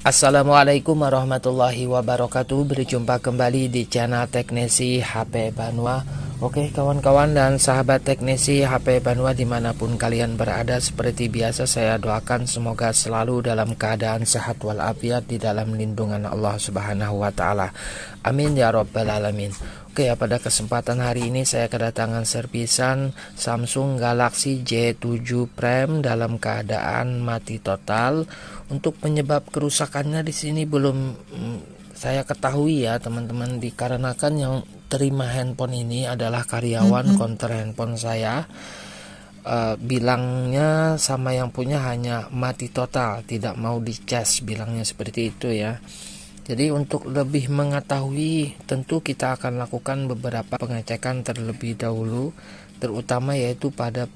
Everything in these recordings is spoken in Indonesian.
Assalamualaikum warahmatullahi wabarakatuh. Berjumpa kembali di channel Teknisi HP Banua. Oke kawan-kawan dan sahabat Teknisi HP Banua dimanapun kalian berada, seperti biasa saya doakan semoga selalu dalam keadaan sehat walafiat di dalam lindungan Allah Subhanahu wa Ta'ala. Amin ya Rabbal Alamin. Oke, pada kesempatan hari ini saya kedatangan servisan Samsung Galaxy J7 Prime dalam keadaan mati total. Untuk penyebab kerusakannya di sini belum saya ketahui ya teman-teman, dikarenakan yang terima handphone ini adalah karyawan konter handphone saya. Bilangnya sama yang punya hanya mati total, tidak mau dicas, bilangnya seperti itu ya. Jadi untuk lebih mengetahui tentu kita akan lakukan beberapa pengecekan terlebih dahulu, terutama yaitu pada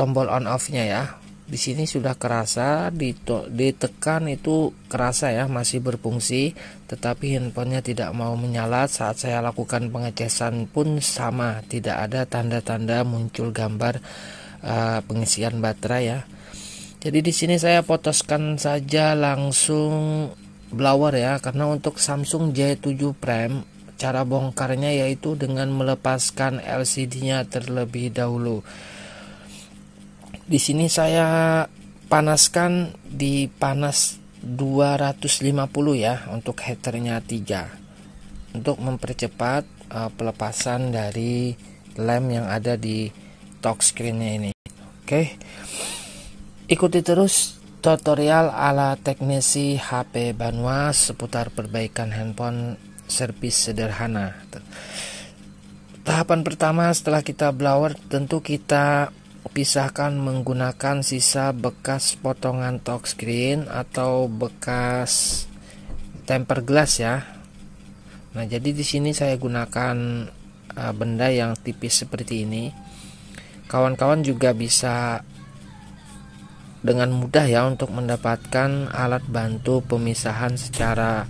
tombol on off-nya ya. Di sini sudah kerasa, ditekan itu kerasa ya, masih berfungsi, tetapi handphonenya tidak mau menyala. Saat saya lakukan pengecasan pun sama, tidak ada tanda-tanda muncul gambar pengisian baterai ya. Jadi di sini saya potoskan saja langsung blower ya, karena untuk Samsung J7 Prime cara bongkarnya yaitu dengan melepaskan LCD-nya terlebih dahulu. Di sini saya panaskan di panas 250 ya untuk heaternya 3 untuk mempercepat pelepasan dari lem yang ada di touchscreen-nya ini. Oke. Ikuti terus tutorial ala Teknisi HP Banua seputar perbaikan handphone servis sederhana. Tahapan pertama setelah kita blower, tentu kita pisahkan menggunakan sisa bekas potongan touchscreen atau bekas tempered glass ya. Nah, jadi di sini saya gunakan benda yang tipis seperti ini. Kawan-kawan juga bisa dengan mudah ya untuk mendapatkan alat bantu pemisahan secara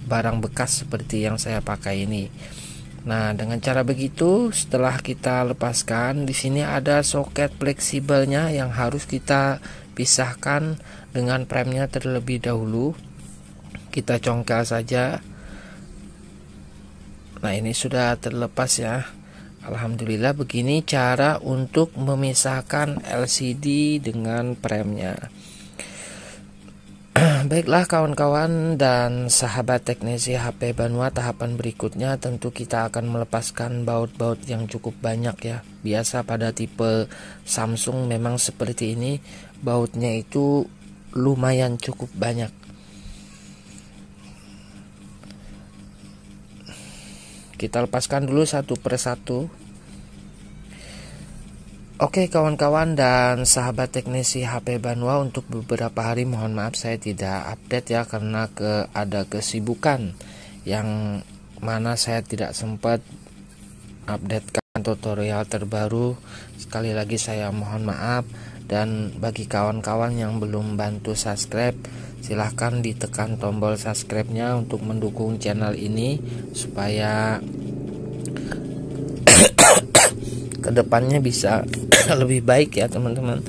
barang bekas seperti yang saya pakai ini. Nah, dengan cara begitu setelah kita lepaskan, di sini ada soket fleksibelnya yang harus kita pisahkan dengan premnya terlebih dahulu. Kita congkel saja. Nah, ini sudah terlepas ya. Alhamdulillah. Begini cara untuk memisahkan LCD dengan premnya. Baiklah kawan-kawan dan sahabat Teknisi HP Banua, tahapan berikutnya tentu kita akan melepaskan baut-baut yang cukup banyak ya. Biasa pada tipe Samsung memang seperti ini, bautnya itu lumayan cukup banyak. Kita lepaskan dulu satu persatu. Oke kawan-kawan dan sahabat Teknisi HP Banua, untuk beberapa hari mohon maaf saya tidak update ya, karena ada kesibukan yang mana saya tidak sempat updatekan tutorial terbaru. Sekali lagi saya mohon maaf, dan bagi kawan-kawan yang belum bantu subscribe, silahkan ditekan tombol subscribe-nya untuk mendukung channel ini supaya kedepannya bisa lebih baik ya teman-teman.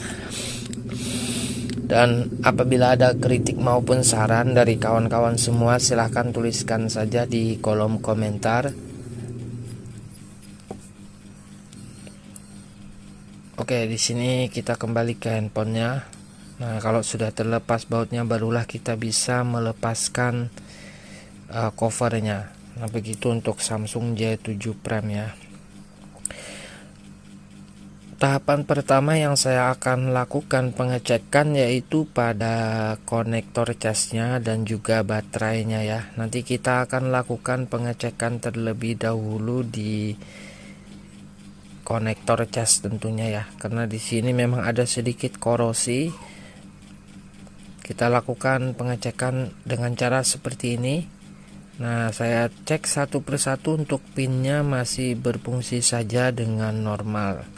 Dan apabila ada kritik maupun saran dari kawan-kawan semua, silahkan tuliskan saja di kolom komentar. Oke, di sini kita kembali ke handphonenya. Nah, kalau sudah terlepas bautnya, barulah kita bisa melepaskan covernya. Nah, begitu untuk Samsung J7 Prime ya. Tahapan pertama yang saya akan lakukan pengecekan yaitu pada konektor casnya dan juga baterainya ya. Nanti kita akan lakukan pengecekan terlebih dahulu di konektor cas tentunya ya, karena di sini memang ada sedikit korosi. Kita lakukan pengecekan dengan cara seperti ini. Nah, saya cek satu persatu, untuk pinnya masih berfungsi saja dengan normal.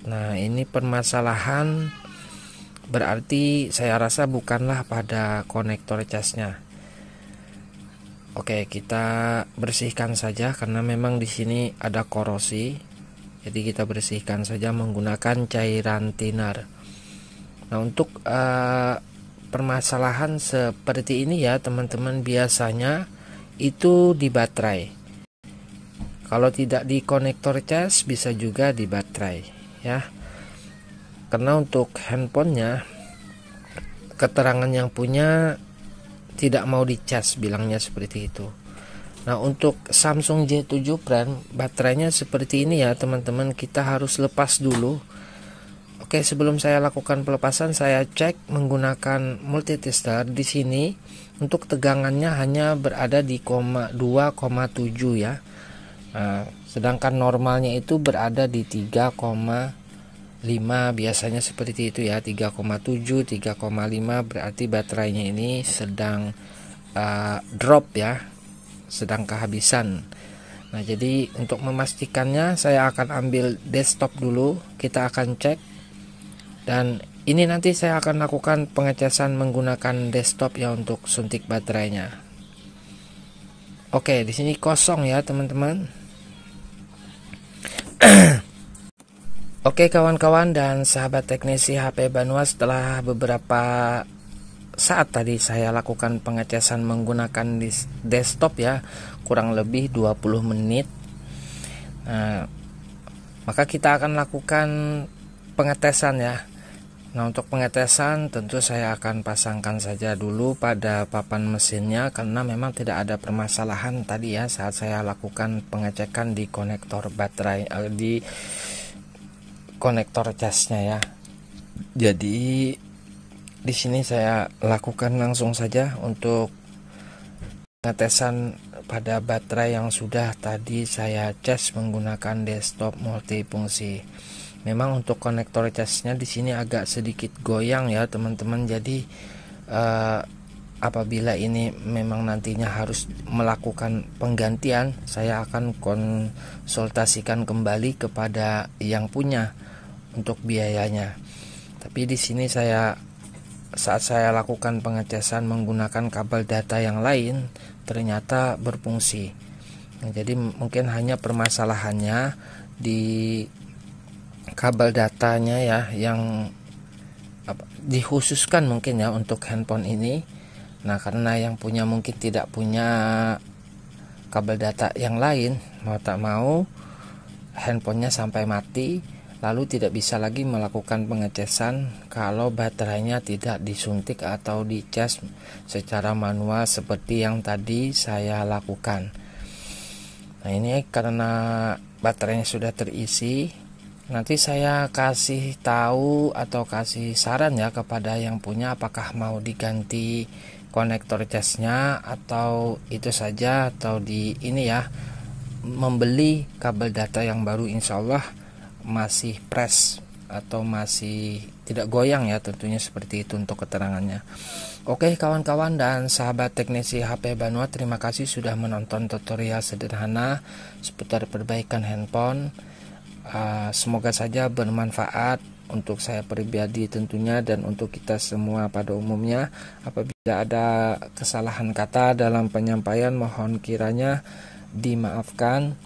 Nah, ini permasalahan berarti saya rasa bukanlah pada konektor casnya. Oke, kita bersihkan saja karena memang di sini ada korosi. Jadi kita bersihkan saja menggunakan cairan thinner. Nah, untuk permasalahan seperti ini ya teman-teman, biasanya itu di baterai. Kalau tidak di konektor cas, bisa juga di baterai ya. Karena untuk handphonenya, keterangan yang punya tidak mau dicas, bilangnya seperti itu. Nah, untuk Samsung J7 Prime baterainya seperti ini ya teman-teman, kita harus lepas dulu. Oke, sebelum saya lakukan pelepasan, saya cek menggunakan multitester. Di sini untuk tegangannya hanya berada di 2,7 ya. Nah, sedangkan normalnya itu berada di 3,5, biasanya seperti itu ya, 3,7, 3,5, berarti baterainya ini sedang drop ya, sedang kehabisan. Nah, jadi untuk memastikannya saya akan ambil desktop dulu, kita akan cek. Dan ini nanti saya akan lakukan pengecasan menggunakan desktop ya untuk suntik baterainya. Oke, di sini kosong ya teman-teman. Oke kawan-kawan dan sahabat teknisi HP Banua, setelah beberapa saat tadi saya lakukan pengecasan menggunakan desktop ya, kurang lebih 20 menit. Nah, maka kita akan lakukan pengetesan ya. Nah, untuk pengetesan tentu saya akan pasangkan saja dulu pada papan mesinnya, karena memang tidak ada permasalahan tadi ya saat saya lakukan pengecekan di konektor baterai, di konektor casnya ya. Jadi di sini saya lakukan langsung saja untuk pengetesan pada baterai yang sudah tadi saya cas menggunakan desktop multifungsi. Memang untuk konektor casnya di sini agak sedikit goyang ya teman-teman. Jadi apabila ini memang nantinya harus melakukan penggantian, saya akan konsultasikan kembali kepada yang punya untuk biayanya. Tapi di sini saat saya lakukan pengecasan menggunakan kabel data yang lain, ternyata berfungsi. Nah, jadi mungkin hanya permasalahannya di kabel datanya ya, yang dikhususkan mungkin ya untuk handphone ini. Nah, karena yang punya mungkin tidak punya kabel data yang lain, mau tak mau handphonenya sampai mati, lalu tidak bisa lagi melakukan pengecasan kalau baterainya tidak disuntik atau dicas secara manual seperti yang tadi saya lakukan. Nah, ini karena baterainya sudah terisi, nanti saya kasih tahu atau kasih saran ya kepada yang punya, apakah mau diganti konektor casnya atau itu saja, atau di ini ya, membeli kabel data yang baru, insya Allah masih fresh atau masih tidak goyang ya, tentunya seperti itu untuk keterangannya. Oke kawan-kawan dan sahabat teknisi HP Banua, terima kasih sudah menonton tutorial sederhana seputar perbaikan handphone. Semoga saja bermanfaat untuk saya pribadi tentunya, dan untuk kita semua pada umumnya. Apabila ada kesalahan kata dalam penyampaian, mohon kiranya dimaafkan.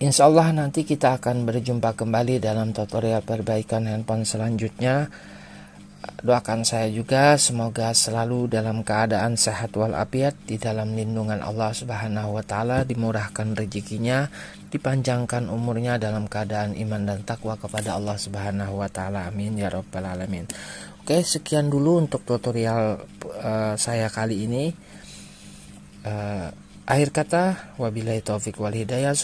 Insya Allah nanti kita akan berjumpa kembali dalam tutorial perbaikan handphone selanjutnya. Doakan saya juga semoga selalu dalam keadaan sehat walafiat, di dalam lindungan Allah Subhanahu wa taala, dimurahkan rezekinya, dipanjangkan umurnya dalam keadaan iman dan takwa kepada Allah Subhanahu wa taala. Amin ya rabbal alamin. Oke, sekian dulu untuk tutorial saya kali ini. Akhir kata, wabillahi taufik wal hidayah.